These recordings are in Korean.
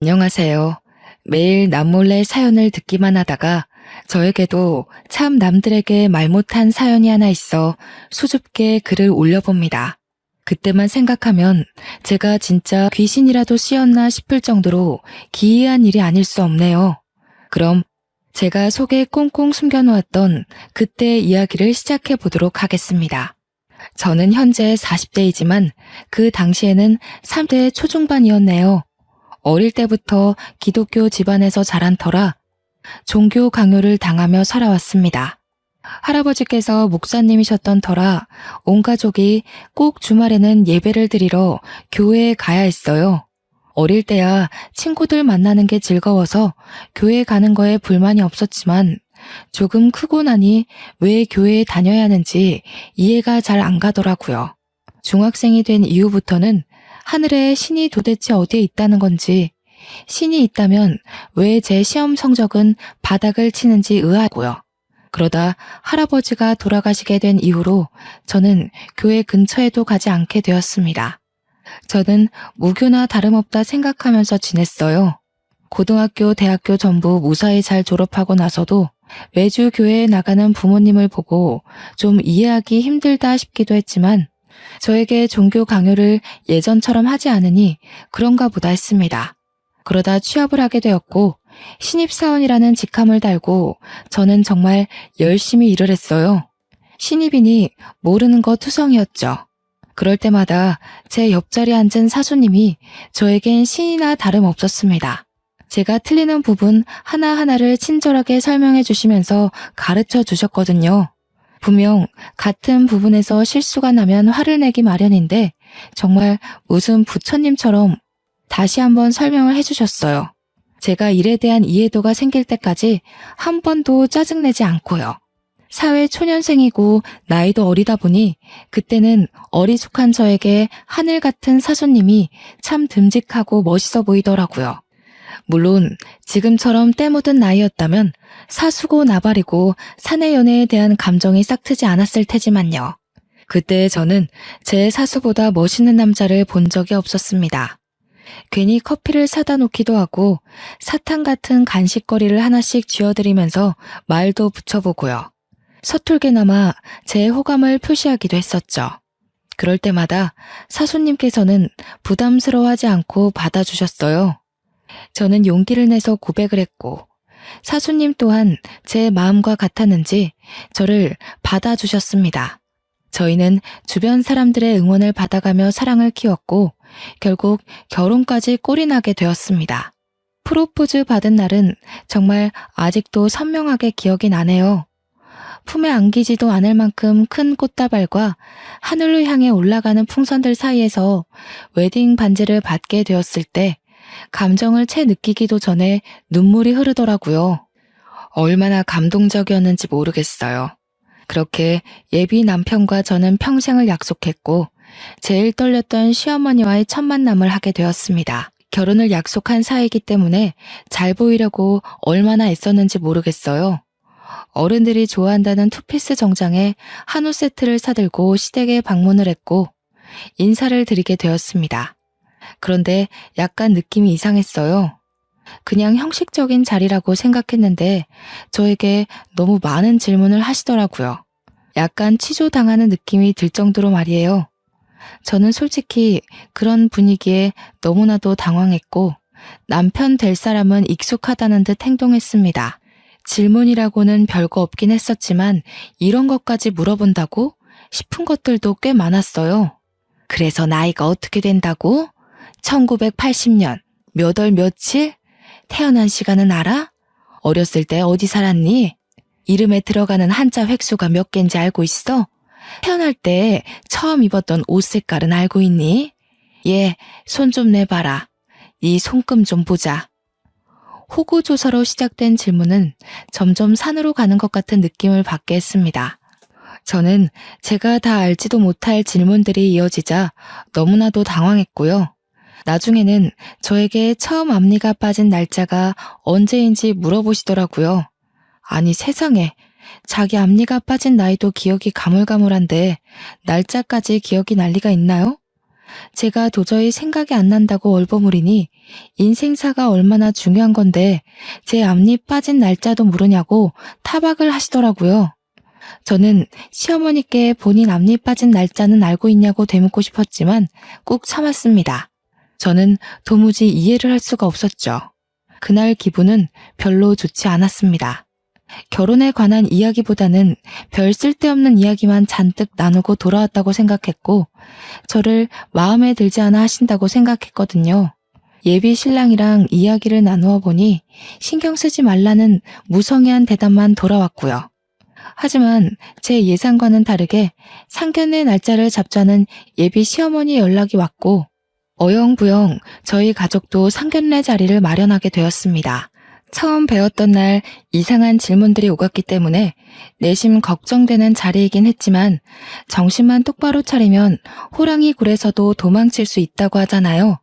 안녕하세요. 매일 남몰래 사연을 듣기만 하다가 저에게도 참 남들에게 말 못한 사연이 하나 있어 수줍게 글을 올려봅니다. 그때만 생각하면 제가 진짜 귀신이라도 씌었나 싶을 정도로 기이한 일이 아닐 수 없네요. 그럼 제가 속에 꽁꽁 숨겨놓았던 그때의 이야기를 시작해 보도록 하겠습니다. 저는 현재 40대이지만 그 당시에는 30대 초중반이었네요. 어릴 때부터 기독교 집안에서 자란 터라 종교 강요를 당하며 살아왔습니다. 할아버지께서 목사님이셨던 터라 온 가족이 꼭 주말에는 예배를 드리러 교회에 가야 했어요. 어릴 때야 친구들 만나는 게 즐거워서 교회 가는 거에 불만이 없었지만 조금 크고 나니 왜 교회에 다녀야 하는지 이해가 잘 안 가더라고요. 중학생이 된 이후부터는 하늘에 신이 도대체 어디에 있다는 건지, 신이 있다면 왜 제 시험 성적은 바닥을 치는지 의아하고요. 그러다 할아버지가 돌아가시게 된 이후로 저는 교회 근처에도 가지 않게 되었습니다. 저는 무교나 다름없다 생각하면서 지냈어요. 고등학교, 대학교 전부 무사히 잘 졸업하고 나서도 매주 교회에 나가는 부모님을 보고 좀 이해하기 힘들다 싶기도 했지만 저에게 종교 강요를 예전처럼 하지 않으니 그런가 보다 했습니다. 그러다 취업을 하게 되었고 신입사원이라는 직함을 달고 저는 정말 열심히 일을 했어요. 신입이니 모르는 거 투성이었죠. 그럴 때마다 제 옆자리에 앉은 사수님이 저에겐 신이나 다름없었습니다. 제가 틀리는 부분 하나하나를 친절하게 설명해 주시면서 가르쳐 주셨거든요. 분명 같은 부분에서 실수가 나면 화를 내기 마련인데 정말 무슨 부처님처럼 다시 한번 설명을 해주셨어요. 제가 일에 대한 이해도가 생길 때까지 한 번도 짜증내지 않고요. 사회 초년생이고 나이도 어리다 보니 그때는 어리숙한 저에게 하늘 같은 사수님이 참 듬직하고 멋있어 보이더라고요. 물론 지금처럼 때 묻은 나이였다면 사수고 나발이고 사내 연애에 대한 감정이 싹트지 않았을 테지만요. 그때 저는 제 사수보다 멋있는 남자를 본 적이 없었습니다. 괜히 커피를 사다 놓기도 하고 사탕 같은 간식거리를 하나씩 쥐어드리면서 말도 붙여보고요. 서툴게나마 제 호감을 표시하기도 했었죠. 그럴 때마다 사수님께서는 부담스러워하지 않고 받아주셨어요. 저는 용기를 내서 고백을 했고 사수님 또한 제 마음과 같았는지 저를 받아주셨습니다. 저희는 주변 사람들의 응원을 받아가며 사랑을 키웠고 결국 결혼까지 꼴이 나게 되었습니다. 프로포즈 받은 날은 정말 아직도 선명하게 기억이 나네요. 품에 안기지도 않을 만큼 큰 꽃다발과 하늘로 향해 올라가는 풍선들 사이에서 웨딩 반지를 받게 되었을 때 감정을 채 느끼기도 전에 눈물이 흐르더라고요. 얼마나 감동적이었는지 모르겠어요. 그렇게 예비 남편과 저는 평생을 약속했고 제일 떨렸던 시어머니와의 첫 만남을 하게 되었습니다. 결혼을 약속한 사이이기 때문에 잘 보이려고 얼마나 애썼는지 모르겠어요. 어른들이 좋아한다는 투피스 정장에 한우 세트를 사들고 시댁에 방문을 했고 인사를 드리게 되었습니다. 그런데 약간 느낌이 이상했어요. 그냥 형식적인 자리라고 생각했는데 저에게 너무 많은 질문을 하시더라고요. 약간 취조당하는 느낌이 들 정도로 말이에요. 저는 솔직히 그런 분위기에 너무나도 당황했고 남편 될 사람은 익숙하다는 듯 행동했습니다. 질문이라고는 별거 없긴 했었지만 이런 것까지 물어본다고 싶은 것들도 꽤 많았어요. 그래서 나이가 어떻게 된다고? 1980년 몇 월 며칠? 태어난 시간은 알아? 어렸을 때 어디 살았니? 이름에 들어가는 한자 획수가 몇 개인지 알고 있어? 태어날 때 처음 입었던 옷 색깔은 알고 있니? 얘, 손 좀 내봐라. 네 손금 좀 보자. 호구조사로 시작된 질문은 점점 산으로 가는 것 같은 느낌을 받게 했습니다. 저는 제가 다 알지도 못할 질문들이 이어지자 너무나도 당황했고요. 나중에는 저에게 처음 앞니가 빠진 날짜가 언제인지 물어보시더라고요. 아니 세상에, 자기 앞니가 빠진 나이도 기억이 가물가물한데 날짜까지 기억이 날 리가 있나요? 제가 도저히 생각이 안 난다고 얼버무리니 인생사가 얼마나 중요한 건데 제 앞니 빠진 날짜도 모르냐고 타박을 하시더라고요. 저는 시어머니께 본인 앞니 빠진 날짜는 알고 있냐고 되묻고 싶었지만 꾹 참았습니다. 저는 도무지 이해를 할 수가 없었죠. 그날 기분은 별로 좋지 않았습니다. 결혼에 관한 이야기보다는 별 쓸데없는 이야기만 잔뜩 나누고 돌아왔다고 생각했고 저를 마음에 들지 않아 하신다고 생각했거든요. 예비 신랑이랑 이야기를 나누어 보니 신경 쓰지 말라는 무성의한 대답만 돌아왔고요. 하지만 제 예상과는 다르게 상견례 날짜를 잡자는 예비 시어머니 연락이 왔고 어영부영 저희 가족도 상견례 자리를 마련하게 되었습니다. 처음 배웠던 날 이상한 질문들이 오갔기 때문에 내심 걱정되는 자리이긴 했지만 정신만 똑바로 차리면 호랑이 굴에서도 도망칠 수 있다고 하잖아요.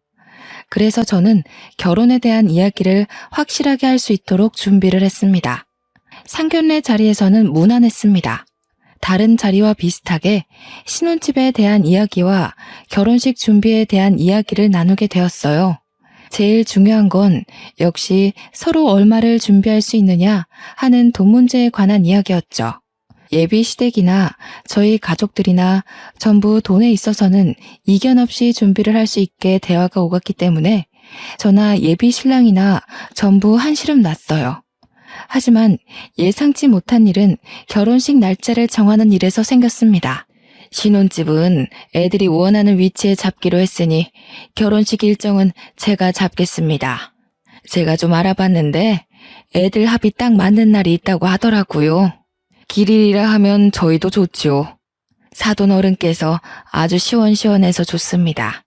그래서 저는 결혼에 대한 이야기를 확실하게 할 수 있도록 준비를 했습니다. 상견례 자리에서는 무난했습니다. 다른 자리와 비슷하게 신혼집에 대한 이야기와 결혼식 준비에 대한 이야기를 나누게 되었어요. 제일 중요한 건 역시 서로 얼마를 준비할 수 있느냐 하는 돈 문제에 관한 이야기였죠. 예비 시댁이나 저희 가족들이나 전부 돈에 있어서는 이견 없이 준비를 할 수 있게 대화가 오갔기 때문에 저나 예비 신랑이나 전부 한시름 났어요. 하지만 예상치 못한 일은 결혼식 날짜를 정하는 일에서 생겼습니다. 신혼집은 애들이 원하는 위치에 잡기로 했으니 결혼식 일정은 제가 잡겠습니다. 제가 좀 알아봤는데 애들 합이 딱 맞는 날이 있다고 하더라고요. 길일이라 하면 저희도 좋지요. 사돈 어른께서 아주 시원시원해서 좋습니다.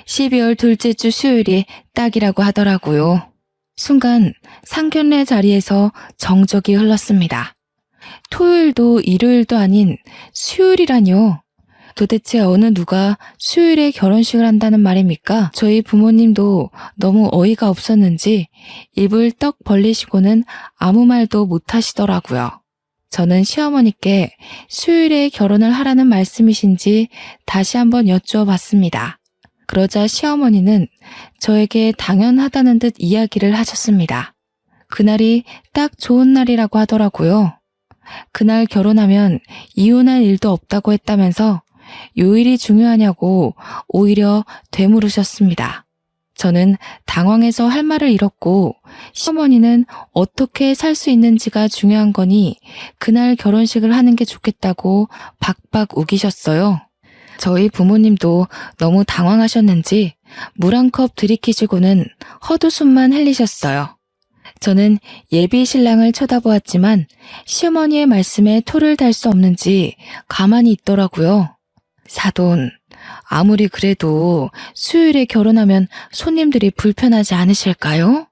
12월 둘째 주 수요일이 딱이라고 하더라고요. 순간 상견례 자리에서 정적이 흘렀습니다. 토요일도 일요일도 아닌 수요일이라뇨. 도대체 어느 누가 수요일에 결혼식을 한다는 말입니까? 저희 부모님도 너무 어이가 없었는지 입을 떡 벌리시고는 아무 말도 못 하시더라고요. 저는 시어머니께 수요일에 결혼을 하라는 말씀이신지 다시 한번 여쭈어 봤습니다. 그러자 시어머니는 저에게 당연하다는 듯 이야기를 하셨습니다. 그날이 딱 좋은 날이라고 하더라고요. 그날 결혼하면 이혼할 일도 없다고 했다면서 요일이 중요하냐고 오히려 되물으셨습니다. 저는 당황해서 할 말을 잃었고 시어머니는 어떻게 살 수 있는지가 중요한 거니 그날 결혼식을 하는 게 좋겠다고 박박 우기셨어요. 저희 부모님도 너무 당황하셨는지 물 한 컵 들이키시고는 헛웃음만 흘리셨어요. 저는 예비 신랑을 쳐다보았지만 시어머니의 말씀에 토를 달 수 없는지 가만히 있더라고요. 사돈, 아무리 그래도 수요일에 결혼하면 손님들이 불편하지 않으실까요?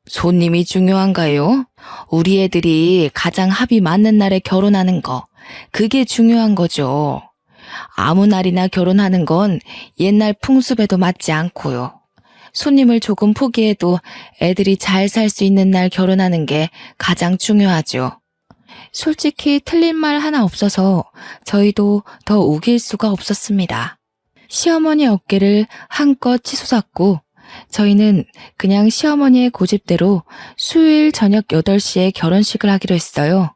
손님이 중요한가요? 우리 애들이 가장 합이 맞는 날에 결혼하는 거, 그게 중요한 거죠. 아무 날이나 결혼하는 건 옛날 풍습에도 맞지 않고요. 손님을 조금 포기해도 애들이 잘 살 수 있는 날 결혼하는 게 가장 중요하죠. 솔직히 틀린 말 하나 없어서 저희도 더 우길 수가 없었습니다. 시어머니 어깨를 한껏 치솟았고 저희는 그냥 시어머니의 고집대로 수요일 저녁 8시에 결혼식을 하기로 했어요.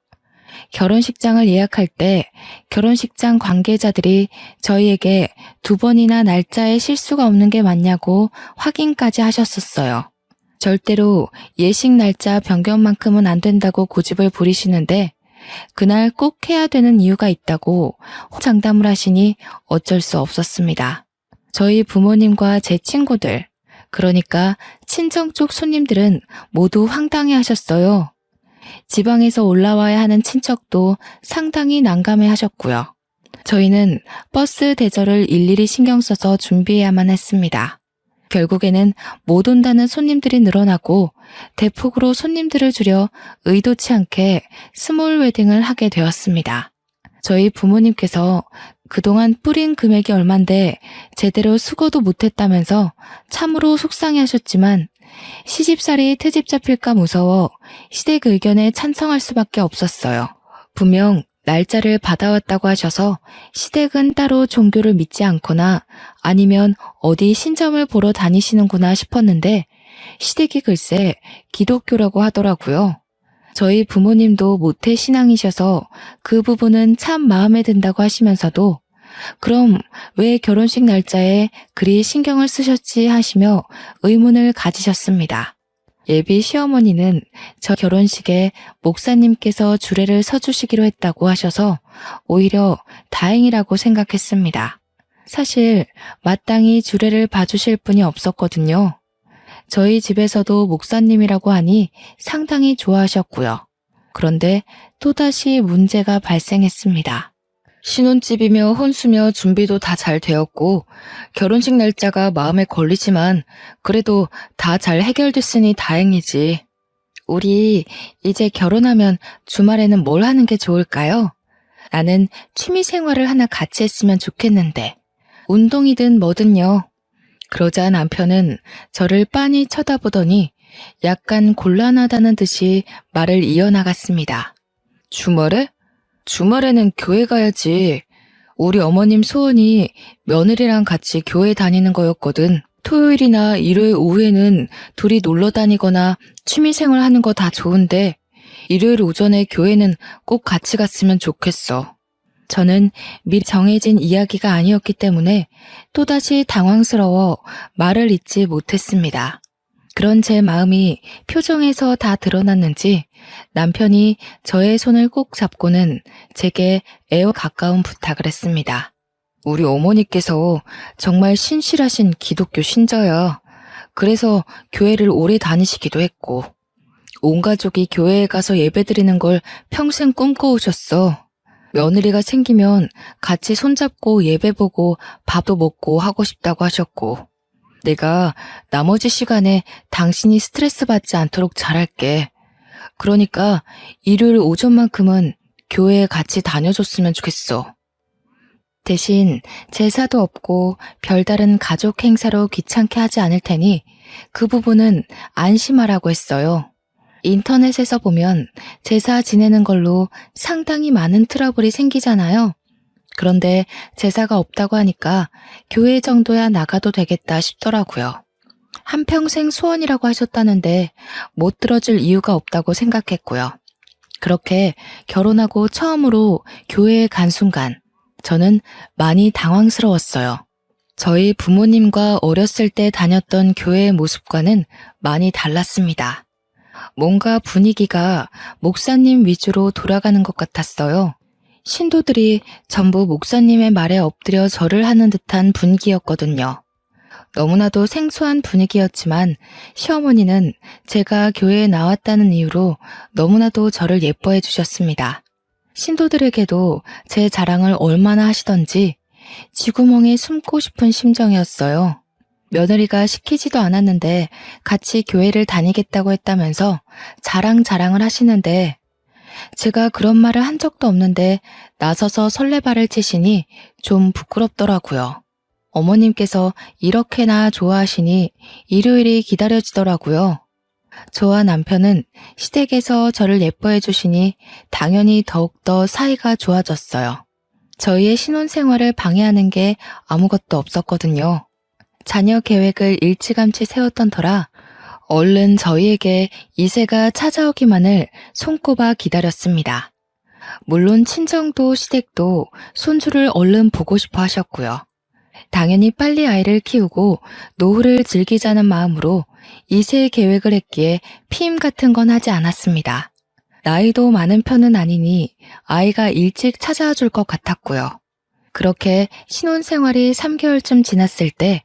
결혼식장을 예약할 때 결혼식장 관계자들이 저희에게 2번이나 날짜에 실수가 없는 게 맞냐고 확인까지 하셨었어요. 절대로 예식 날짜 변경만큼은 안 된다고 고집을 부리시는데 그날 꼭 해야 되는 이유가 있다고 장담을 하시니 어쩔 수 없었습니다. 저희 부모님과 제 친구들, 그러니까 친정 쪽 손님들은 모두 황당해 하셨어요. 지방에서 올라와야 하는 친척도 상당히 난감해 하셨고요. 저희는 버스 대절을 일일이 신경 써서 준비해야만 했습니다. 결국에는 못 온다는 손님들이 늘어나고 대폭으로 손님들을 줄여 의도치 않게 스몰 웨딩을 하게 되었습니다. 저희 부모님께서 그동안 뿌린 금액이 얼만데 제대로 수고도 못했다면서 참으로 속상해 하셨지만 시집살이 트집 잡힐까 무서워 시댁 의견에 찬성할 수밖에 없었어요. 분명 날짜를 받아왔다고 하셔서 시댁은 따로 종교를 믿지 않거나 아니면 어디 신점을 보러 다니시는구나 싶었는데 시댁이 글쎄 기독교라고 하더라고요. 저희 부모님도 모태 신앙이셔서 그 부분은 참 마음에 든다고 하시면서도 그럼 왜 결혼식 날짜에 그리 신경을 쓰셨지 하시며 의문을 가지셨습니다. 예비 시어머니는 저 결혼식에 목사님께서 주례를 서주시기로 했다고 하셔서 오히려 다행이라고 생각했습니다. 사실 마땅히 주례를 봐주실 분이 없었거든요. 저희 집에서도 목사님이라고 하니 상당히 좋아하셨고요. 그런데 또다시 문제가 발생했습니다. 신혼집이며 혼수며 준비도 다 잘 되었고 결혼식 날짜가 마음에 걸리지만 그래도 다 잘 해결됐으니 다행이지. 우리 이제 결혼하면 주말에는 뭘 하는 게 좋을까요? 나는 취미 생활을 하나 같이 했으면 좋겠는데 운동이든 뭐든요. 그러자 남편은 저를 빤히 쳐다보더니 약간 곤란하다는 듯이 말을 이어나갔습니다. 주말에? 주말에는 교회 가야지. 우리 어머님 소원이 며느리랑 같이 교회 다니는 거였거든. 토요일이나 일요일 오후에는 둘이 놀러 다니거나 취미생활 하는 거 다 좋은데 일요일 오전에 교회는 꼭 같이 갔으면 좋겠어. 저는 미리 정해진 이야기가 아니었기 때문에 또다시 당황스러워 말을 잇지 못했습니다. 그런 제 마음이 표정에서 다 드러났는지 남편이 저의 손을 꼭 잡고는 제게 애와 가까운 부탁을 했습니다. 우리 어머니께서 정말 신실하신 기독교 신자야. 그래서 교회를 오래 다니시기도 했고 온 가족이 교회에 가서 예배드리는 걸 평생 꿈꿔오셨어. 며느리가 생기면 같이 손잡고 예배 보고 밥도 먹고 하고 싶다고 하셨고 내가 나머지 시간에 당신이 스트레스 받지 않도록 잘할게. 그러니까 일요일 오전만큼은 교회에 같이 다녀줬으면 좋겠어. 대신 제사도 없고 별다른 가족 행사로 귀찮게 하지 않을 테니 그 부분은 안심하라고 했어요. 인터넷에서 보면 제사 지내는 걸로 상당히 많은 트러블이 생기잖아요. 그런데 제사가 없다고 하니까 교회 정도야 나가도 되겠다 싶더라고요. 한평생 소원이라고 하셨다는데 못 들어줄 이유가 없다고 생각했고요. 그렇게 결혼하고 처음으로 교회에 간 순간 저는 많이 당황스러웠어요. 저희 부모님과 어렸을 때 다녔던 교회의 모습과는 많이 달랐습니다. 뭔가 분위기가 목사님 위주로 돌아가는 것 같았어요. 신도들이 전부 목사님의 말에 엎드려 절을 하는 듯한 분위기였거든요. 너무나도 생소한 분위기였지만 시어머니는 제가 교회에 나왔다는 이유로 너무나도 저를 예뻐해 주셨습니다. 신도들에게도 제 자랑을 얼마나 하시던지 쥐구멍에 숨고 싶은 심정이었어요. 며느리가 시키지도 않았는데 같이 교회를 다니겠다고 했다면서 자랑을 하시는데 제가 그런 말을 한 적도 없는데 나서서 설레발을 치시니 좀 부끄럽더라고요. 어머님께서 이렇게나 좋아하시니 일요일이 기다려지더라고요. 저와 남편은 시댁에서 저를 예뻐해 주시니 당연히 더욱더 사이가 좋아졌어요. 저희의 신혼생활을 방해하는 게 아무것도 없었거든요. 자녀 계획을 일찌감치 세웠던 터라 얼른 저희에게 이세가 찾아오기만을 손꼽아 기다렸습니다. 물론 친정도 시댁도 손주를 얼른 보고 싶어 하셨고요. 당연히 빨리 아이를 키우고 노후를 즐기자는 마음으로 이세 계획을 했기에 피임 같은 건 하지 않았습니다. 나이도 많은 편은 아니니 아이가 일찍 찾아와 줄 것 같았고요. 그렇게 신혼생활이 3개월쯤 지났을 때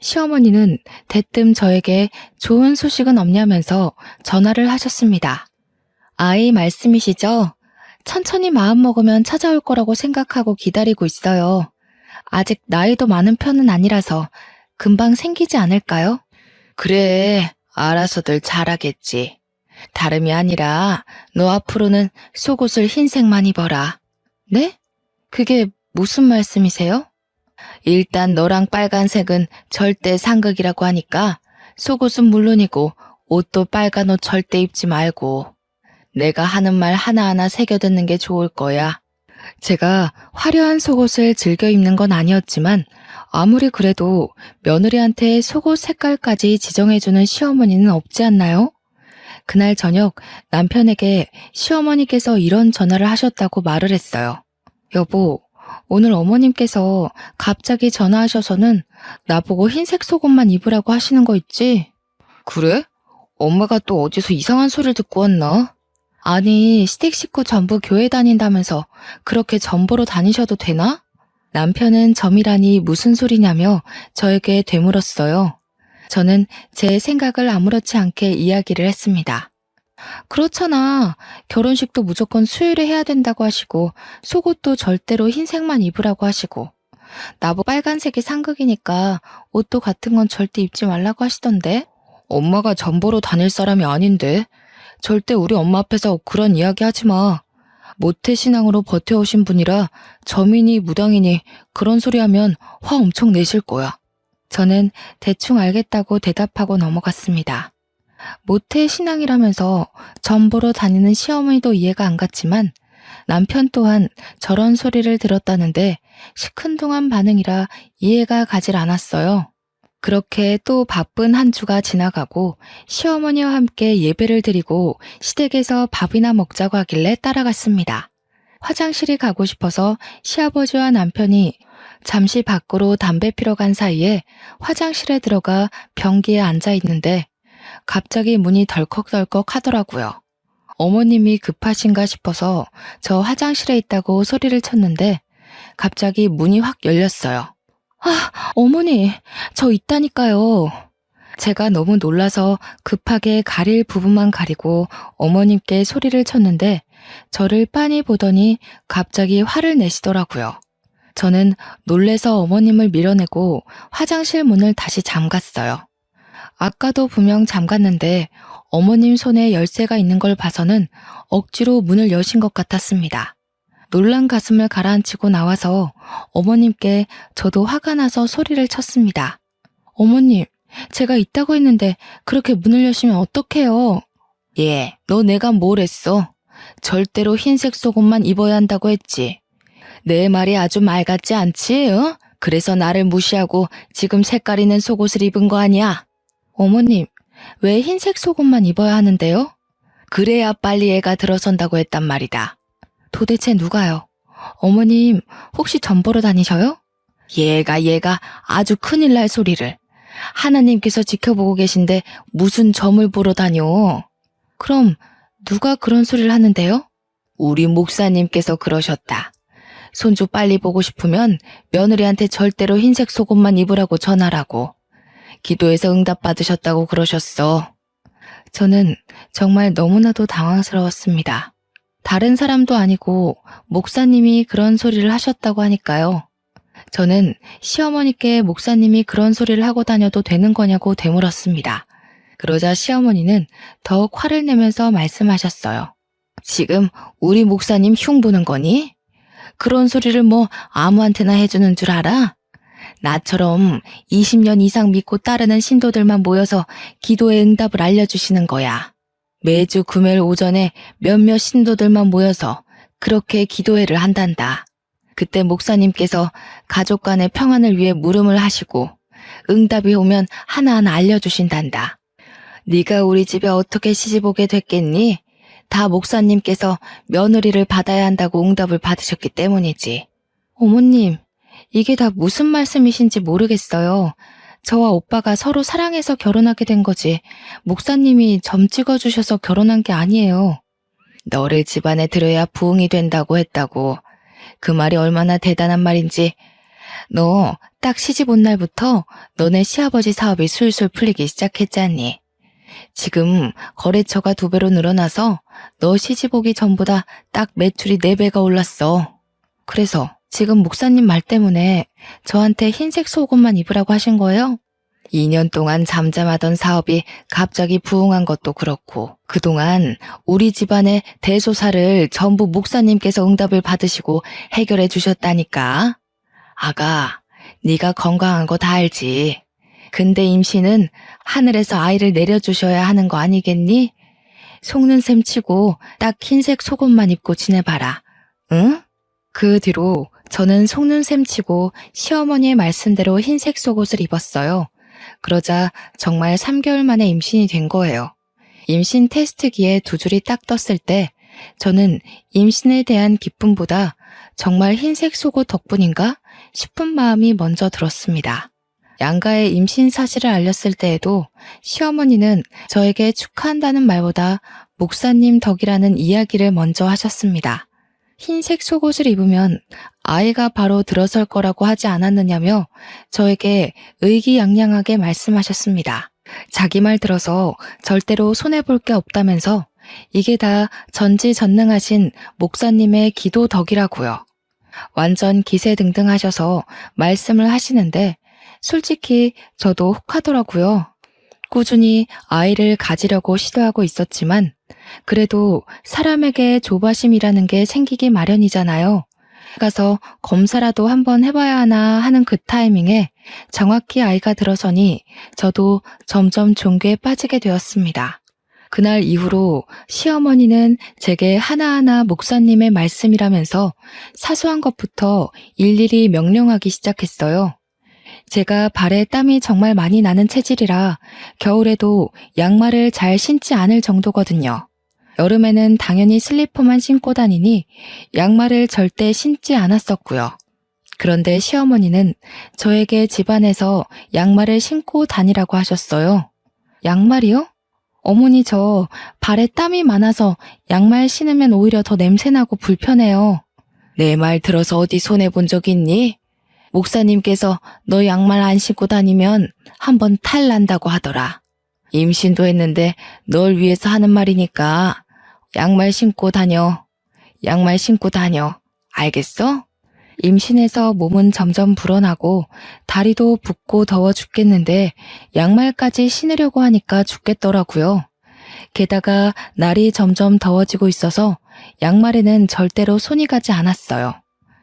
시어머니는 대뜸 저에게 좋은 소식은 없냐면서 전화를 하셨습니다. 아이 말씀이시죠? 천천히 마음 먹으면 찾아올 거라고 생각하고 기다리고 있어요. 아직 나이도 많은 편은 아니라서 금방 생기지 않을까요? 그래, 알아서들 잘하겠지. 다름이 아니라 너 앞으로는 속옷을 흰색만 입어라. 네? 그게 무슨 말씀이세요? 일단 너랑 빨간색은 절대 상극이라고 하니까 속옷은 물론이고 옷도 빨간 옷 절대 입지 말고 내가 하는 말 하나하나 새겨 듣는 게 좋을 거야. 제가 화려한 속옷을 즐겨 입는 건 아니었지만 아무리 그래도 며느리한테 속옷 색깔까지 지정해주는 시어머니는 없지 않나요? 그날 저녁 남편에게 시어머니께서 이런 전화를 하셨다고 말을 했어요. 여보, 오늘 어머님께서 갑자기 전화하셔서는 나보고 흰색 속옷만 입으라고 하시는 거 있지? 그래? 엄마가 또 어디서 이상한 소리를 듣고 왔나? 아니, 시댁 식구 전부 교회 다닌다면서 그렇게 전보로 다니셔도 되나? 남편은 점이라니 무슨 소리냐며 저에게 되물었어요. 저는 제 생각을 아무렇지 않게 이야기를 했습니다. 그렇잖아. 결혼식도 무조건 수요일에 해야 된다고 하시고 속옷도 절대로 흰색만 입으라고 하시고 나보고 빨간색이 상극이니까 옷도 같은 건 절대 입지 말라고 하시던데. 엄마가 전보로 다닐 사람이 아닌데. 절대 우리 엄마 앞에서 그런 이야기 하지 마. 모태신앙으로 버텨오신 분이라 점이니 무당이니 그런 소리 하면 화 엄청 내실 거야. 저는 대충 알겠다고 대답하고 넘어갔습니다. 모태신앙이라면서 점 보러 다니는 시어머니도 이해가 안 갔지만 남편 또한 저런 소리를 들었다는데 시큰둥한 반응이라 이해가 가질 않았어요. 그렇게 또 바쁜 한 주가 지나가고 시어머니와 함께 예배를 드리고 시댁에서 밥이나 먹자고 하길래 따라갔습니다. 화장실이 가고 싶어서 시아버지와 남편이 잠시 밖으로 담배 피러 간 사이에 화장실에 들어가 변기에 앉아 있는데 갑자기 문이 덜컥덜컥 하더라고요. 어머님이 급하신가 싶어서 저 화장실에 있다고 소리를 쳤는데 갑자기 문이 확 열렸어요. 아, 어머니, 저 있다니까요. 제가 너무 놀라서 급하게 가릴 부분만 가리고 어머님께 소리를 쳤는데 저를 빤히 보더니 갑자기 화를 내시더라고요. 저는 놀래서 어머님을 밀어내고 화장실 문을 다시 잠갔어요. 아까도 분명 잠갔는데 어머님 손에 열쇠가 있는 걸 봐서는 억지로 문을 여신 것 같았습니다. 놀란 가슴을 가라앉히고 나와서 어머님께 저도 화가 나서 소리를 쳤습니다. 어머님, 제가 있다고 했는데 그렇게 문을 여시면 어떡해요? 예, 너 내가 뭘 했어? 절대로 흰색 속옷만 입어야 한다고 했지. 내 말이 아주 말 같지 않지? 어? 그래서 나를 무시하고 지금 색깔 있는 속옷을 입은 거 아니야? 어머님, 왜 흰색 속옷만 입어야 하는데요? 그래야 빨리 애가 들어선다고 했단 말이다. 도대체 누가요? 어머님, 혹시 점 보러 다니셔요? 얘가 아주 큰일 날 소리를. 하나님께서 지켜보고 계신데 무슨 점을 보러 다녀? 그럼 누가 그런 소리를 하는데요? 우리 목사님께서 그러셨다. 손주 빨리 보고 싶으면 며느리한테 절대로 흰색 속옷만 입으라고 전하라고. 기도해서 응답 받으셨다고 그러셨어. 저는 정말 너무나도 당황스러웠습니다. 다른 사람도 아니고 목사님이 그런 소리를 하셨다고 하니까요. 저는 시어머니께 목사님이 그런 소리를 하고 다녀도 되는 거냐고 되물었습니다. 그러자 시어머니는 더욱 화를 내면서 말씀하셨어요. 지금 우리 목사님 흉 보는 거니? 그런 소리를 뭐 아무한테나 해주는 줄 알아? 나처럼 20년 이상 믿고 따르는 신도들만 모여서 기도의 응답을 알려주시는 거야. 매주 금요일 오전에 몇몇 신도들만 모여서 그렇게 기도회를 한단다. 그때 목사님께서 가족 간의 평안을 위해 물음을 하시고 응답이 오면 하나하나 알려주신단다. 네가 우리 집에 어떻게 시집 오게 됐겠니? 다 목사님께서 며느리를 받아야 한다고 응답을 받으셨기 때문이지. 어머님, 이게 다 무슨 말씀이신지 모르겠어요. 저와 오빠가 서로 사랑해서 결혼하게 된 거지 목사님이 점 찍어주셔서 결혼한 게 아니에요. 너를 집안에 들여야 부흥이 된다고 했다고. 그 말이 얼마나 대단한 말인지. 너 딱 시집 온 날부터 너네 시아버지 사업이 술술 풀리기 시작했잖니. 지금 거래처가 2배로 늘어나서 너 시집 오기 전보다 딱 매출이 4배가 올랐어. 그래서 지금 목사님 말 때문에 저한테 흰색 속옷만 입으라고 하신 거예요? 2년 동안 잠잠하던 사업이 갑자기 부흥한 것도 그렇고 그동안 우리 집안의 대소사를 전부 목사님께서 응답을 받으시고 해결해 주셨다니까. 아가, 네가 건강한 거 다 알지. 근데 임신은 하늘에서 아이를 내려주셔야 하는 거 아니겠니? 속는 셈 치고 딱 흰색 속옷만 입고 지내봐라. 응? 그 뒤로 저는 속눈샘 치고 시어머니의 말씀대로 흰색 속옷을 입었어요. 그러자 정말 3개월 만에 임신이 된 거예요. 임신 테스트기에 두 줄이 딱 떴을 때 저는 임신에 대한 기쁨보다 정말 흰색 속옷 덕분인가 싶은 마음이 먼저 들었습니다. 양가의 임신 사실을 알렸을 때에도 시어머니는 저에게 축하한다는 말보다 목사님 덕이라는 이야기를 먼저 하셨습니다. 흰색 속옷을 입으면 아이가 바로 들어설 거라고 하지 않았느냐며 저에게 의기양양하게 말씀하셨습니다. 자기 말 들어서 절대로 손해볼 게 없다면서 이게 다 전지전능하신 목사님의 기도 덕이라고요. 완전 기세등등하셔서 말씀을 하시는데 솔직히 저도 혹하더라고요. 꾸준히 아이를 가지려고 시도하고 있었지만 그래도 사람에게 조바심이라는 게 생기기 마련이잖아요. 가서 검사라도 한번 해봐야 하나 하는 그 타이밍에 정확히 아이가 들어서니 저도 점점 종교에 빠지게 되었습니다. 그날 이후로 시어머니는 제게 하나하나 목사님의 말씀이라면서 사소한 것부터 일일이 명령하기 시작했어요. 제가 발에 땀이 정말 많이 나는 체질이라 겨울에도 양말을 잘 신지 않을 정도거든요. 여름에는 당연히 슬리퍼만 신고 다니니 양말을 절대 신지 않았었고요. 그런데 시어머니는 저에게 집안에서 양말을 신고 다니라고 하셨어요. 양말이요? 어머니 저 발에 땀이 많아서 양말 신으면 오히려 더 냄새나고 불편해요. 내 말 들어서 어디 손해본 적 있니? 목사님께서 너 양말 안 신고 다니면 한번 탈 난다고 하더라. 임신도 했는데 널 위해서 하는 말이니까 양말 신고 다녀. 양말 신고 다녀. 알겠어? 임신해서 몸은 점점 불어나고 다리도 붓고 더워 죽겠는데 양말까지 신으려고 하니까 죽겠더라고요. 게다가 날이 점점 더워지고 있어서 양말에는 절대로 손이 가지 않았어요.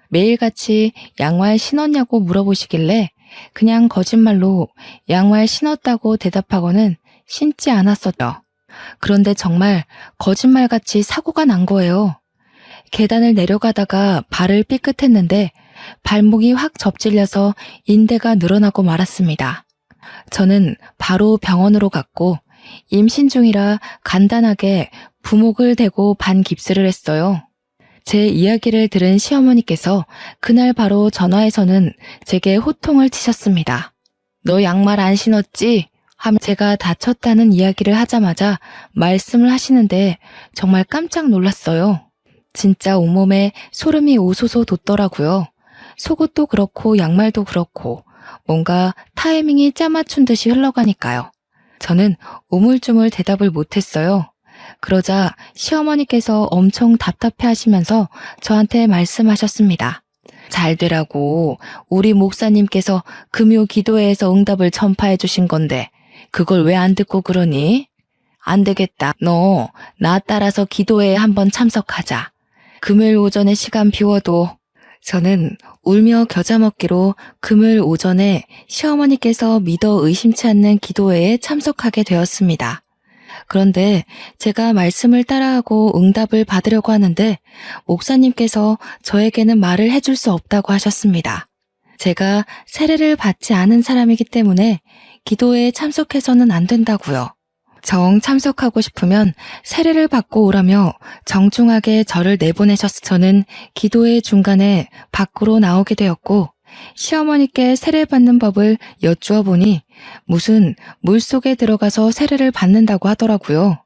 매일같이 양말 신었냐고 물어보시길래 그냥 거짓말로 양말 신었다고 대답하고는 신지 않았었죠. 그런데 정말 거짓말같이 사고가 난 거예요. 계단을 내려가다가 발을 삐끗했는데 발목이 확 접질려서 인대가 늘어나고 말았습니다. 저는 바로 병원으로 갔고 임신 중이라 간단하게 부목을 대고 반깁스를 했어요. 제 이야기를 들은 시어머니께서 그날 바로 전화해서는 제게 호통을 치셨습니다. 너 양말 안 신었지? 하며 제가 다쳤다는 이야기를 하자마자 말씀을 하시는데 정말 깜짝 놀랐어요. 진짜 온몸에 소름이 오소소 돋더라고요. 속옷도 그렇고 양말도 그렇고 뭔가 타이밍이 짜맞춘 듯이 흘러가니까요. 저는 우물쭈물 대답을 못했어요. 그러자 시어머니께서 엄청 답답해 하시면서 저한테 말씀하셨습니다. 잘 되라고 우리 목사님께서 금요 기도회에서 응답을 전파해 주신 건데 그걸 왜 안 듣고 그러니? 안 되겠다. 너 나 따라서 기도회에 한번 참석하자. 금요일 오전에 시간 비워도. 저는 울며 겨자 먹기로 금요일 오전에 시어머니께서 믿어 의심치 않는 기도회에 참석하게 되었습니다. 그런데 제가 말씀을 따라하고 응답을 받으려고 하는데 목사님께서 저에게는 말을 해줄 수 없다고 하셨습니다. 제가 세례를 받지 않은 사람이기 때문에 기도회에 참석해서는 안 된다고요. 정 참석하고 싶으면 세례를 받고 오라며 정중하게 저를 내보내셨어. 저는 기도회 중간에 밖으로 나오게 되었고 시어머니께 세례 받는 법을 여쭈어 보니 무슨 물속에 들어가서 세례를 받는다고 하더라고요.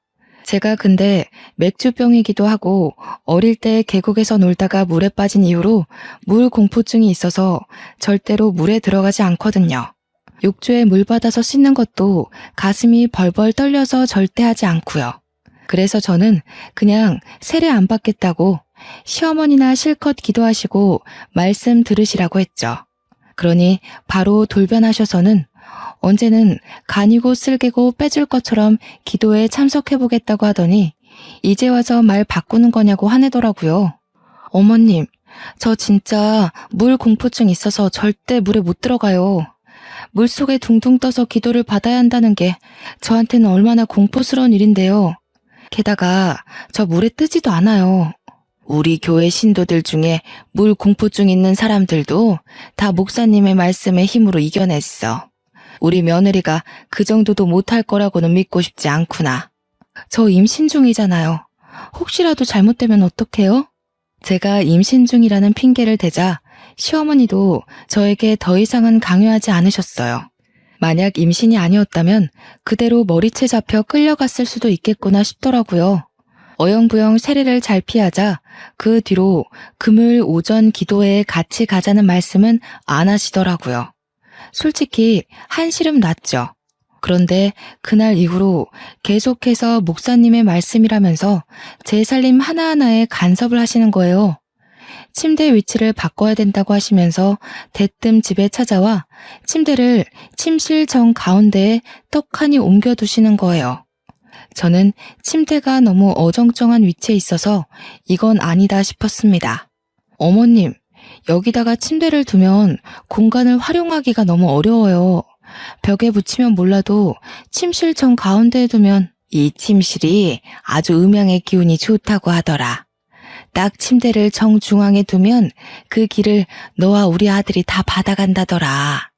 제가 근데 맥주병이기도 하고 어릴 때 계곡에서 놀다가 물에 빠진 이후로 물 공포증이 있어서 절대로 물에 들어가지 않거든요. 욕조에 물 받아서 씻는 것도 가슴이 벌벌 떨려서 절대 하지 않고요. 그래서 저는 그냥 세례 안 받겠다고 시어머니나 실컷 기도하시고 말씀 들으시라고 했죠. 그러니 바로 돌변하셔서는 언제는 간이고 쓸개고 빼줄 것처럼 기도에 참석해보겠다고 하더니 이제 와서 말 바꾸는 거냐고 화내더라고요. 어머님, 저 진짜 물 공포증 있어서 절대 물에 못 들어가요. 물속에 둥둥 떠서 기도를 받아야 한다는 게 저한테는 얼마나 공포스러운 일인데요. 게다가 저 물에 뜨지도 않아요. 우리 교회 신도들 중에 물 공포증 있는 사람들도 다 목사님의 말씀의 힘으로 이겨냈어. 우리 며느리가 그 정도도 못할 거라고는 믿고 싶지 않구나. 저 임신 중이잖아요. 혹시라도 잘못되면 어떡해요? 제가 임신 중이라는 핑계를 대자 시어머니도 저에게 더 이상은 강요하지 않으셨어요. 만약 임신이 아니었다면 그대로 머리채 잡혀 끌려갔을 수도 있겠구나 싶더라고요. 어영부영 세례를 잘 피하자 그 뒤로 금요일 오전 기도회에 같이 가자는 말씀은 안 하시더라고요. 솔직히 한시름 났죠. 그런데 그날 이후로 계속해서 목사님의 말씀이라면서 제 살림 하나하나에 간섭을 하시는 거예요. 침대 위치를 바꿔야 된다고 하시면서 대뜸 집에 찾아와 침대를 침실 정 가운데에 떡하니 옮겨두시는 거예요. 저는 침대가 너무 어정쩡한 위치에 있어서 이건 아니다 싶었습니다. 어머님, 여기다가 침대를 두면 공간을 활용하기가 너무 어려워요. 벽에 붙이면 몰라도 침실 정 가운데에 두면 이 침실이 아주 음양의 기운이 좋다고 하더라. 딱 침대를 정중앙에 두면 그 길을 너와 우리 아들이 다 받아간다더라.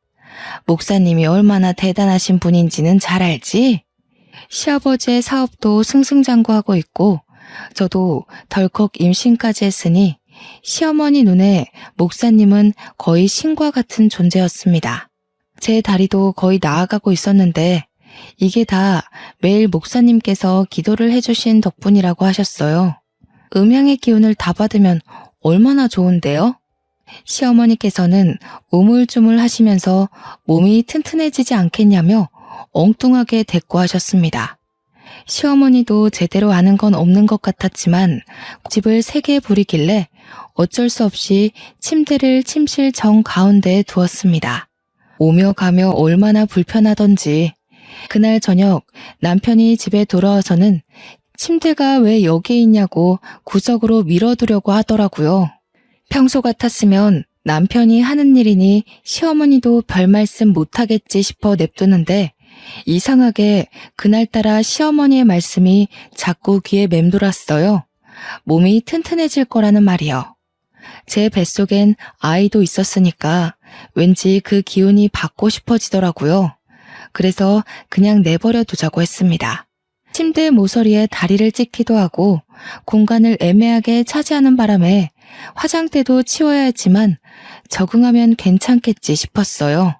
목사님이 얼마나 대단하신 분인지는 잘 알지? 시아버지의 사업도 승승장구하고 있고 저도 덜컥 임신까지 했으니 시어머니 눈에 목사님은 거의 신과 같은 존재였습니다. 제 다리도 거의 나아가고 있었는데 이게 다 매일 목사님께서 기도를 해주신 덕분이라고 하셨어요. 음양의 기운을 다 받으면 얼마나 좋은데요? 시어머니께서는 우물쭈물 하시면서 몸이 튼튼해지지 않겠냐며 엉뚱하게 대꾸하셨습니다. 시어머니도 제대로 아는 건 없는 것 같았지만 집을 3개 부리길래 어쩔 수 없이 침대를 침실 정 가운데에 두었습니다. 오며 가며 얼마나 불편하던지 그날 저녁 남편이 집에 돌아와서는 침대가 왜 여기에 있냐고 구석으로 밀어두려고 하더라고요. 평소 같았으면 남편이 하는 일이니 시어머니도 별 말씀 못하겠지 싶어 냅두는데 이상하게 그날따라 시어머니의 말씀이 자꾸 귀에 맴돌았어요. 몸이 튼튼해질 거라는 말이요. 제 뱃속엔 아이도 있었으니까 왠지 그 기운이 받고 싶어지더라고요. 그래서 그냥 내버려 두자고 했습니다. 침대 모서리에 다리를 찢기도 하고 공간을 애매하게 차지하는 바람에 화장대도 치워야 했지만 적응하면 괜찮겠지 싶었어요.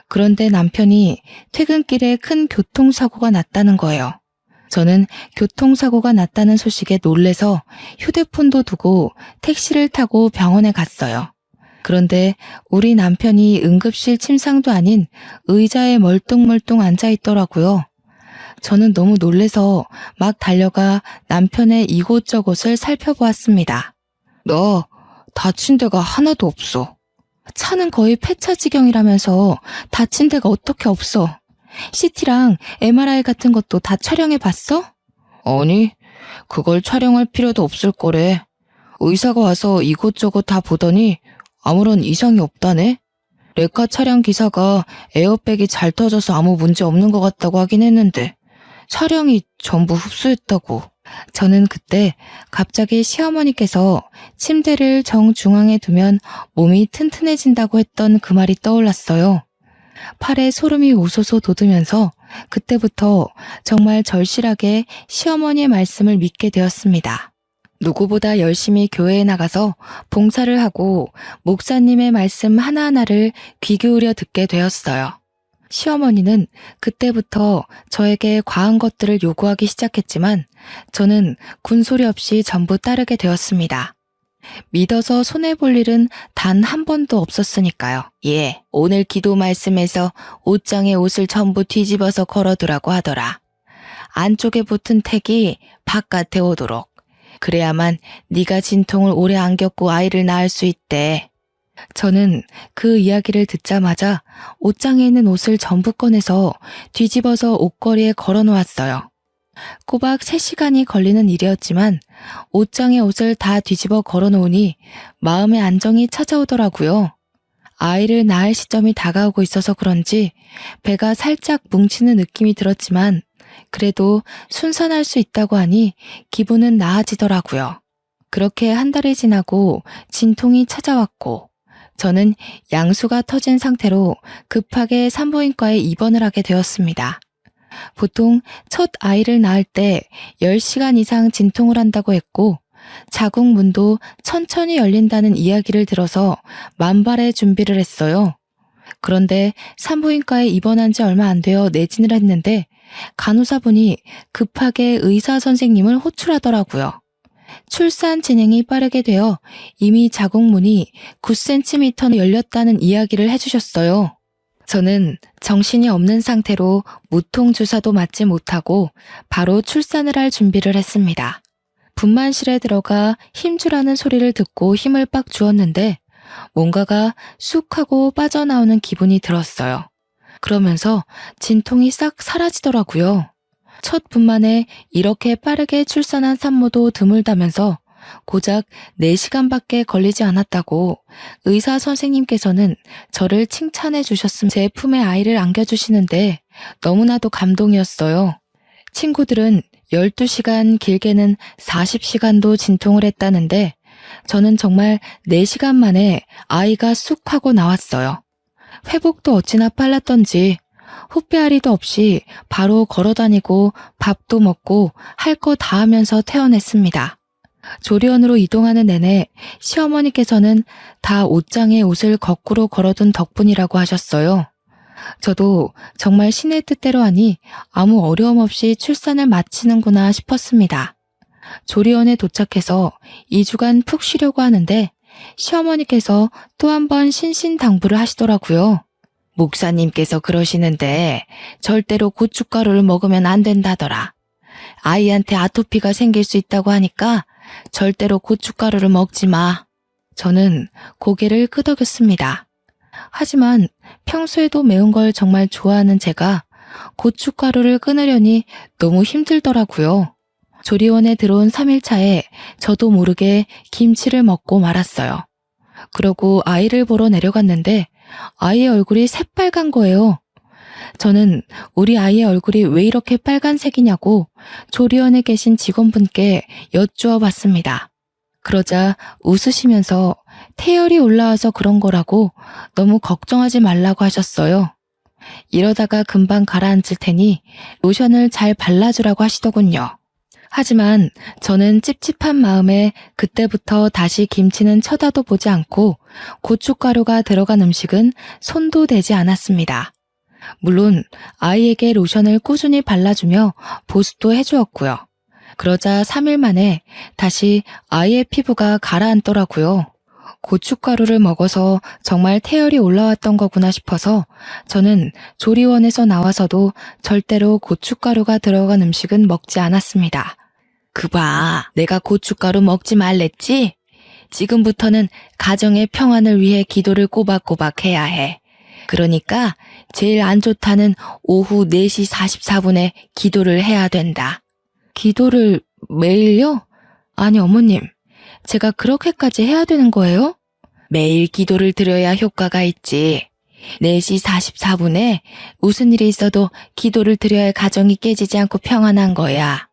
그런데 남편이 퇴근길에 큰 교통사고가 났다는 거예요. 저는 교통사고가 났다는 소식에 놀래서 휴대폰도 두고 택시를 타고 병원에 갔어요. 그런데 우리 남편이 응급실 침상도 아닌 의자에 멀뚱멀뚱 앉아있더라고요. 저는 너무 놀래서 막 달려가 남편의 이곳저곳을 살펴보았습니다. 너 다친 데가 하나도 없어. 차는 거의 폐차 지경이라면서 다친 데가 어떻게 없어. CT랑 MRI 같은 것도 다 촬영해봤어? 아니, 그걸 촬영할 필요도 없을 거래. 의사가 와서 이곳저곳 다 보더니 아무런 이상이 없다네. 레카 차량 기사가 에어백이 잘 터져서 아무 문제 없는 것 같다고 하긴 했는데 차량이 전부 흡수했다고. 저는 그때 갑자기 시어머니께서 침대를 정중앙에 두면 몸이 튼튼해진다고 했던 그 말이 떠올랐어요. 팔에 소름이 우소소 돋으면서 그때부터 정말 절실하게 시어머니의 말씀을 믿게 되었습니다. 누구보다 열심히 교회에 나가서 봉사를 하고 목사님의 말씀 하나하나를 귀 기울여 듣게 되었어요. 시어머니는 그때부터 저에게 과한 것들을 요구하기 시작했지만 저는 군소리 없이 전부 따르게 되었습니다. 믿어서 손해볼 일은 단 한 번도 없었으니까요. 예, 오늘 기도 말씀에서 옷장에 옷을 전부 뒤집어서 걸어두라고 하더라. 안쪽에 붙은 택이 바깥에 오도록. 그래야만 네가 진통을 오래 안 겪고 아이를 낳을 수 있대. 저는 그 이야기를 듣자마자 옷장에 있는 옷을 전부 꺼내서 뒤집어서 옷걸이에 걸어놓았어요. 꼬박 3시간이 걸리는 일이었지만 옷장에 옷을 다 뒤집어 걸어놓으니 마음의 안정이 찾아오더라고요. 아이를 낳을 시점이 다가오고 있어서 그런지 배가 살짝 뭉치는 느낌이 들었지만 그래도 순산할 수 있다고 하니 기분은 나아지더라고요. 그렇게 한 달이 지나고 진통이 찾아왔고 저는 양수가 터진 상태로 급하게 산부인과에 입원을 하게 되었습니다. 보통 첫 아이를 낳을 때 10시간 이상 진통을 한다고 했고 자궁 문도 천천히 열린다는 이야기를 들어서 만발의 준비를 했어요. 그런데 산부인과에 입원한 지 얼마 안 되어 내진을 했는데 간호사분이 급하게 의사 선생님을 호출하더라고요. 출산 진행이 빠르게 되어 이미 자궁문이 9cm 열렸다는 이야기를 해주셨어요. 저는 정신이 없는 상태로 무통주사도 맞지 못하고 바로 출산을 할 준비를 했습니다. 분만실에 들어가 힘주라는 소리를 듣고 힘을 빡 주었는데 뭔가가 쑥 하고 빠져나오는 기분이 들었어요. 그러면서 진통이 싹 사라지더라고요. 첫 분만에 이렇게 빠르게 출산한 산모도 드물다면서 고작 4시간밖에 걸리지 않았다고 의사 선생님께서는 저를 칭찬해 주셨습니다. 제 품에 아이를 안겨주시는데 너무나도 감동이었어요. 친구들은 12시간 길게는 40시간도 진통을 했다는데 저는 정말 4시간 만에 아이가 쑥 하고 나왔어요. 회복도 어찌나 빨랐던지 후배아리도 없이 바로 걸어다니고 밥도 먹고 할 거 다 하면서 퇴원했습니다. 조리원으로 이동하는 내내 시어머니께서는 다 옷장에 옷을 거꾸로 걸어둔 덕분이라고 하셨어요. 저도 정말 신의 뜻대로 하니 아무 어려움 없이 출산을 마치는구나 싶었습니다. 조리원에 도착해서 2주간 푹 쉬려고 하는데 시어머니께서 또 한 번 신신당부를 하시더라고요. 목사님께서 그러시는데 절대로 고춧가루를 먹으면 안 된다더라. 아이한테 아토피가 생길 수 있다고 하니까 절대로 고춧가루를 먹지 마. 저는 고개를 끄덕였습니다. 하지만 평소에도 매운 걸 정말 좋아하는 제가 고춧가루를 끊으려니 너무 힘들더라고요. 조리원에 들어온 3일차에 저도 모르게 김치를 먹고 말았어요. 그러고 아이를 보러 내려갔는데 아이의 얼굴이 새빨간 거예요. 저는 우리 아이의 얼굴이 왜 이렇게 빨간색이냐고 조리원에 계신 직원분께 여쭈어 봤습니다. 그러자 웃으시면서 태열이 올라와서 그런 거라고 너무 걱정하지 말라고 하셨어요. 이러다가 금방 가라앉을 테니 로션을 잘 발라주라고 하시더군요. 하지만 저는 찝찝한 마음에 그때부터 다시 김치는 쳐다도 보지 않고 고춧가루가 들어간 음식은 손도 대지 않았습니다. 물론 아이에게 로션을 꾸준히 발라주며 보습도 해주었고요. 그러자 3일 만에 다시 아이의 피부가 가라앉더라고요. 고춧가루를 먹어서 정말 태열이 올라왔던 거구나 싶어서 저는 조리원에서 나와서도 절대로 고춧가루가 들어간 음식은 먹지 않았습니다. 그봐, 내가 고춧가루 먹지 말랬지? 지금부터는 가정의 평안을 위해 기도를 꼬박꼬박 해야 해. 그러니까 제일 안 좋다는 오후 4시 44분에 기도를 해야 된다. 기도를 매일요? 아니 어머님, 제가 그렇게까지 해야 되는 거예요? 매일 기도를 드려야 효과가 있지. 4시 44분에 무슨 일이 있어도 기도를 드려야 가정이 깨지지 않고 평안한 거야.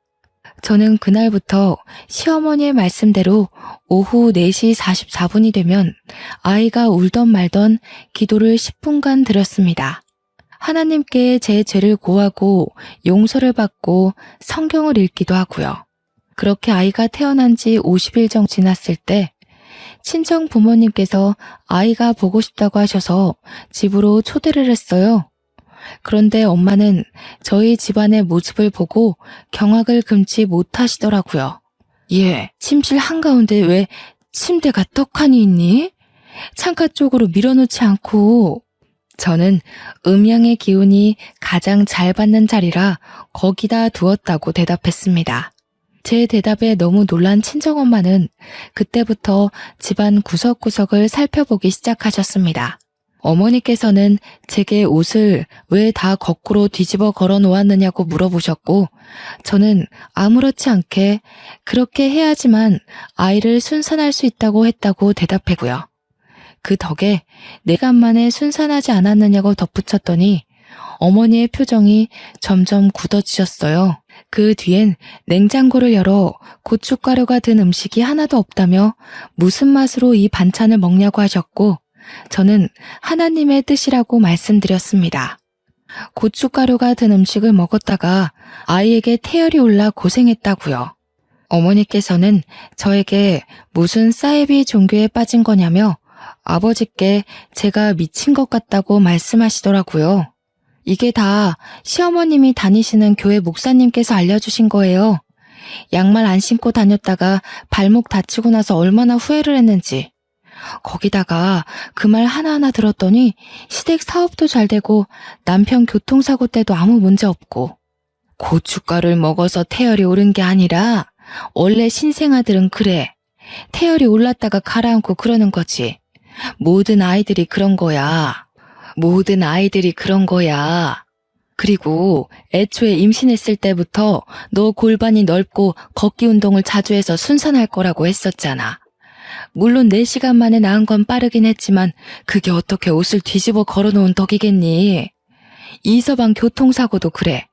저는 그날부터 시어머니의 말씀대로 오후 4시 44분이 되면 아이가 울던 말던 기도를 10분간 드렸습니다. 하나님께 제 죄를 고하고 용서를 받고 성경을 읽기도 하고요. 그렇게 아이가 태어난 지 50일 정도 지났을 때 친정 부모님께서 아이가 보고 싶다고 하셔서 집으로 초대를 했어요. 그런데 엄마는 저희 집안의 모습을 보고 경악을 금치 못하시더라고요. 얘, 침실 한가운데 왜 침대가 떡하니 있니? 창가 쪽으로 밀어놓지 않고. 저는 음양의 기운이 가장 잘 받는 자리라 거기다 두었다고 대답했습니다. 제 대답에 너무 놀란 친정엄마는 그때부터 집안 구석구석을 살펴보기 시작하셨습니다. 어머니께서는 제게 옷을 왜 다 거꾸로 뒤집어 걸어 놓았느냐고 물어보셨고 저는 아무렇지 않게 그렇게 해야지만 아이를 순산할 수 있다고 했다고 대답했고요. 그 덕에 4시간 만에 순산하지 않았느냐고 덧붙였더니 어머니의 표정이 점점 굳어지셨어요. 그 뒤엔 냉장고를 열어 고춧가루가 든 음식이 하나도 없다며 무슨 맛으로 이 반찬을 먹냐고 하셨고, 저는 하나님의 뜻이라고 말씀드렸습니다. 고춧가루가 든 음식을 먹었다가 아이에게 태열이 올라 고생했다고요. 어머니께서는 저에게 무슨 사이비 종교에 빠진 거냐며 아버지께 제가 미친 것 같다고 말씀하시더라고요. 이게 다 시어머님이 다니시는 교회 목사님께서 알려주신 거예요. 양말 안 신고 다녔다가 발목 다치고 나서 얼마나 후회를 했는지. 거기다가 그 말 하나하나 들었더니 시댁 사업도 잘 되고 남편 교통사고 때도 아무 문제 없고, 고춧가루를 먹어서 태열이 오른 게 아니라 원래 신생아들은 그래. 태열이 올랐다가 가라앉고 그러는 거지. 모든 아이들이 그런 거야. 모든 아이들이 그런 거야. 그리고 애초에 임신했을 때부터 너 골반이 넓고 걷기 운동을 자주 해서 순산할 거라고 했었잖아. 물론 4시간 만에 낳은 건 빠르긴 했지만 그게 어떻게 옷을 뒤집어 걸어놓은 덕이겠니? 이서방 교통사고도 그래.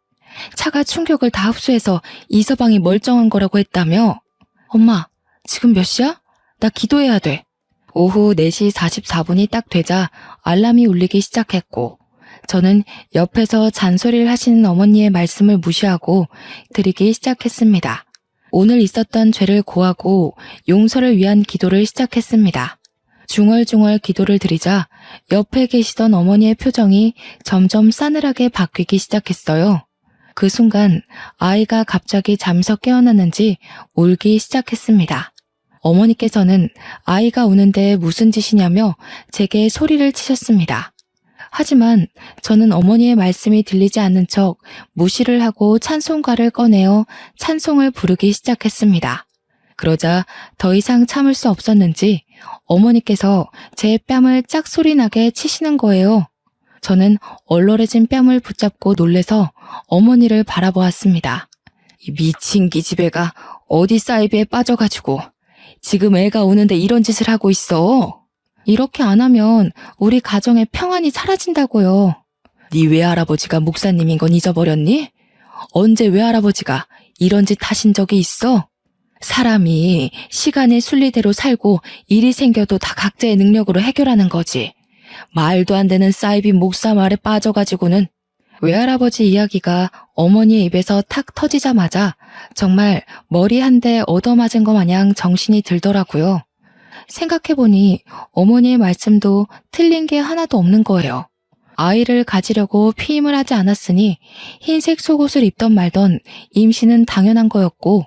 차가 충격을 다 흡수해서 이서방이 멀쩡한 거라고 했다며? 엄마, 지금 몇 시야? 나 기도해야 돼. 오후 4시 44분이 딱 되자 알람이 울리기 시작했고, 저는 옆에서 잔소리를 하시는 어머니의 말씀을 무시하고 드리기 시작했습니다. 오늘 있었던 죄를 고하고 용서를 위한 기도를 시작했습니다. 중얼중얼 기도를 드리자 옆에 계시던 어머니의 표정이 점점 싸늘하게 바뀌기 시작했어요. 그 순간 아이가 갑자기 잠에서 깨어났는지 울기 시작했습니다. 어머니께서는 아이가 우는데 무슨 짓이냐며 제게 소리를 치셨습니다. 하지만 저는 어머니의 말씀이 들리지 않는 척 무시를 하고 찬송가를 꺼내어 찬송을 부르기 시작했습니다. 그러자 더 이상 참을 수 없었는지 어머니께서 제 뺨을 짝소리나게 치시는 거예요. 저는 얼얼해진 뺨을 붙잡고 놀래서 어머니를 바라보았습니다. 이 미친 기집애가 어디 사이비에 빠져가지고 지금 애가 우는데 이런 짓을 하고 있어. 이렇게 안 하면 우리 가정의 평안이 사라진다고요. 네 외할아버지가 목사님인 건 잊어버렸니? 언제 외할아버지가 이런 짓 하신 적이 있어? 사람이 시간의 순리대로 살고 일이 생겨도 다 각자의 능력으로 해결하는 거지. 말도 안 되는 사이비 목사 말에 빠져가지고는. 외할아버지 이야기가 어머니의 입에서 탁 터지자마자 정말 머리 한 대 얻어맞은 것 마냥 정신이 들더라고요. 생각해보니 어머니의 말씀도 틀린 게 하나도 없는 거예요. 아이를 가지려고 피임을 하지 않았으니 흰색 속옷을 입던 말던 임신은 당연한 거였고,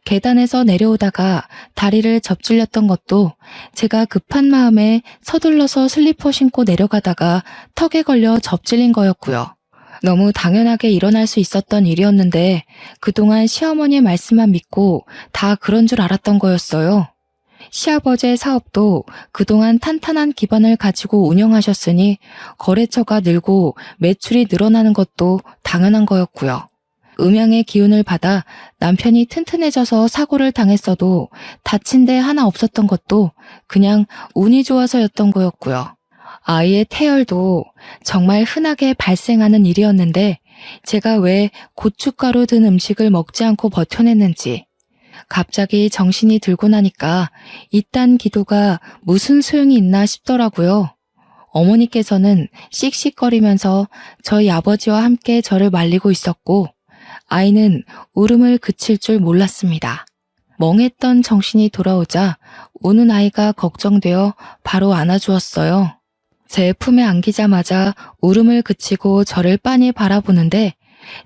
계단에서 내려오다가 다리를 접질렸던 것도 제가 급한 마음에 서둘러서 슬리퍼 신고 내려가다가 턱에 걸려 접질린 거였고요. 너무 당연하게 일어날 수 있었던 일이었는데 그동안 시어머니의 말씀만 믿고 다 그런 줄 알았던 거였어요. 시아버지의 사업도 그동안 탄탄한 기반을 가지고 운영하셨으니 거래처가 늘고 매출이 늘어나는 것도 당연한 거였고요. 음양의 기운을 받아 남편이 튼튼해져서 사고를 당했어도 다친 데 하나 없었던 것도 그냥 운이 좋아서였던 거였고요. 아이의 태열도 정말 흔하게 발생하는 일이었는데 제가 왜 고춧가루 든 음식을 먹지 않고 버텨냈는지, 갑자기 정신이 들고 나니까 이딴 기도가 무슨 소용이 있나 싶더라고요. 어머니께서는 씩씩거리면서 저희 아버지와 함께 저를 말리고 있었고, 아이는 울음을 그칠 줄 몰랐습니다. 멍했던 정신이 돌아오자 우는 아이가 걱정되어 바로 안아주었어요. 제 품에 안기자마자 울음을 그치고 저를 빤히 바라보는데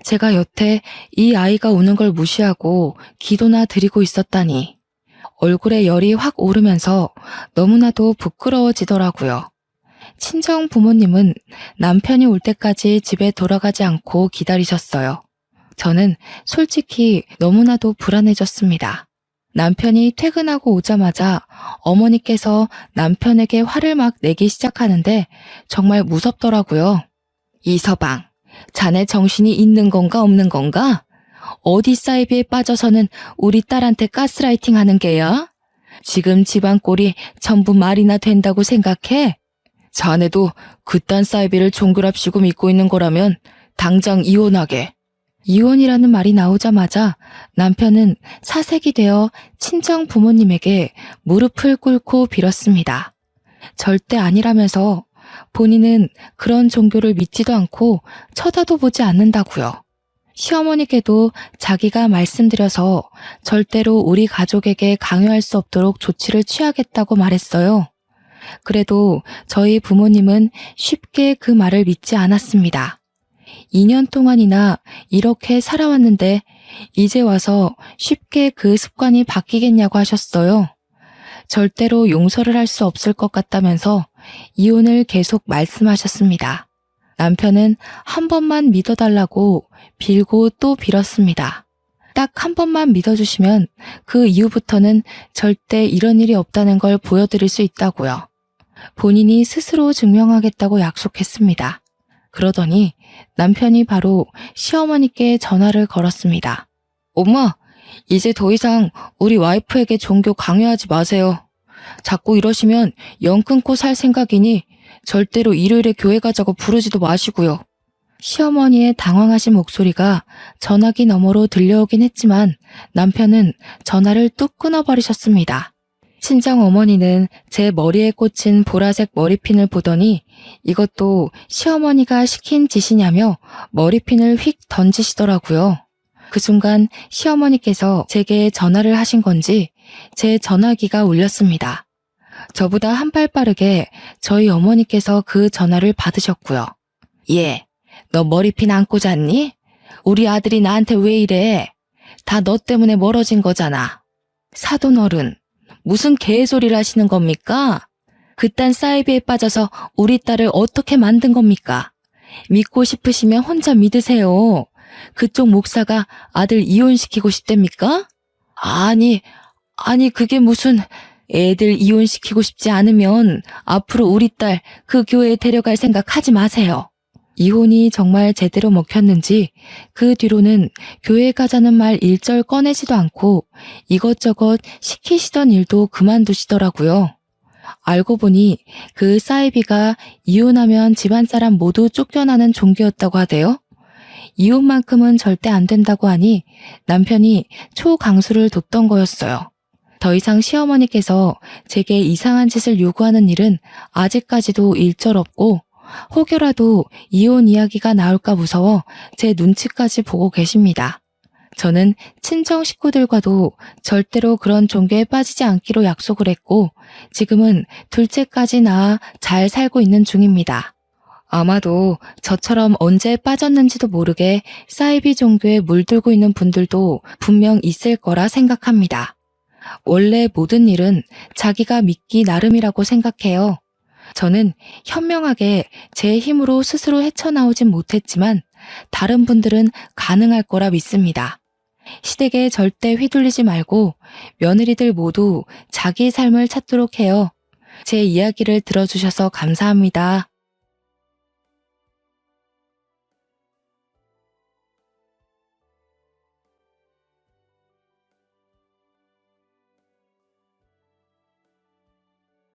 제가 여태 이 아이가 우는 걸 무시하고 기도나 드리고 있었다니 얼굴에 열이 확 오르면서 너무나도 부끄러워지더라고요. 친정 부모님은 남편이 올 때까지 집에 돌아가지 않고 기다리셨어요. 저는 솔직히 너무나도 불안해졌습니다. 남편이 퇴근하고 오자마자 어머니께서 남편에게 화를 막 내기 시작하는데 정말 무섭더라고요. 이서방, 자네 정신이 있는 건가 없는 건가? 어디 사이비에 빠져서는 우리 딸한테 가스라이팅 하는 게야? 지금 집안 꼴이 전부 말이나 된다고 생각해? 자네도 그딴 사이비를 종교랍시고 믿고 있는 거라면 당장 이혼하게. 이혼이라는 말이 나오자마자 남편은 사색이 되어 친정 부모님에게 무릎을 꿇고 빌었습니다. 절대 아니라면서 본인은 그런 종교를 믿지도 않고 쳐다도 보지 않는다고요. 시어머니께도 자기가 말씀드려서 절대로 우리 가족에게 강요할 수 없도록 조치를 취하겠다고 말했어요. 그래도 저희 부모님은 쉽게 그 말을 믿지 않았습니다. 2년 동안이나 이렇게 살아왔는데 이제 와서 쉽게 그 습관이 바뀌겠냐고 하셨어요. 절대로 용서를 할 수 없을 것 같다면서 이혼을 계속 말씀하셨습니다. 남편은 한 번만 믿어달라고 빌고 또 빌었습니다. 딱 한 번만 믿어주시면 그 이후부터는 절대 이런 일이 없다는 걸 보여드릴 수 있다고요. 본인이 스스로 증명하겠다고 약속했습니다. 그러더니 남편이 바로 시어머니께 전화를 걸었습니다. 엄마, 이제 더 이상 우리 와이프에게 종교 강요하지 마세요. 자꾸 이러시면 영 끊고 살 생각이니 절대로 일요일에 교회 가자고 부르지도 마시고요. 시어머니의 당황하신 목소리가 전화기 너머로 들려오긴 했지만 남편은 전화를 뚝 끊어버리셨습니다. 친정 어머니는 제 머리에 꽂힌 보라색 머리핀을 보더니 이것도 시어머니가 시킨 짓이냐며 머리핀을 휙 던지시더라고요. 그 순간 시어머니께서 제게 전화를 하신 건지 제 전화기가 울렸습니다. 저보다 한 발 빠르게 저희 어머니께서 그 전화를 받으셨고요. 예, 너 머리핀 안 꽂았니? 우리 아들이 나한테 왜 이래? 다 너 때문에 멀어진 거잖아. 사돈 어른, 무슨 개소리를 하시는 겁니까? 그딴 사이비에 빠져서 우리 딸을 어떻게 만든 겁니까? 믿고 싶으시면 혼자 믿으세요. 그쪽 목사가 아들 이혼시키고 싶답니까? 아니 그게 무슨... 애들 이혼시키고 싶지 않으면 앞으로 우리 딸 그 교회에 데려갈 생각 하지 마세요. 이혼이 정말 제대로 먹혔는지 그 뒤로는 교회 가자는 말 일절 꺼내지도 않고 이것저것 시키시던 일도 그만두시더라고요. 알고 보니 그 사이비가 이혼하면 집안 사람 모두 쫓겨나는 종교였다고 하대요. 이혼만큼은 절대 안 된다고 하니 남편이 초강수를 뒀던 거였어요. 더 이상 시어머니께서 제게 이상한 짓을 요구하는 일은 아직까지도 일절 없고 혹여라도 이혼 이야기가 나올까 무서워 제 눈치까지 보고 계십니다. 저는 친정 식구들과도 절대로 그런 종교에 빠지지 않기로 약속을 했고 지금은 둘째까지 낳아 잘 살고 있는 중입니다. 아마도 저처럼 언제 빠졌는지도 모르게 사이비 종교에 물들고 있는 분들도 분명 있을 거라 생각합니다. 원래 모든 일은 자기가 믿기 나름이라고 생각해요. 저는 현명하게 제 힘으로 스스로 헤쳐나오진 못했지만 다른 분들은 가능할 거라 믿습니다. 시댁에 절대 휘둘리지 말고 며느리들 모두 자기 삶을 찾도록 해요. 제 이야기를 들어주셔서 감사합니다.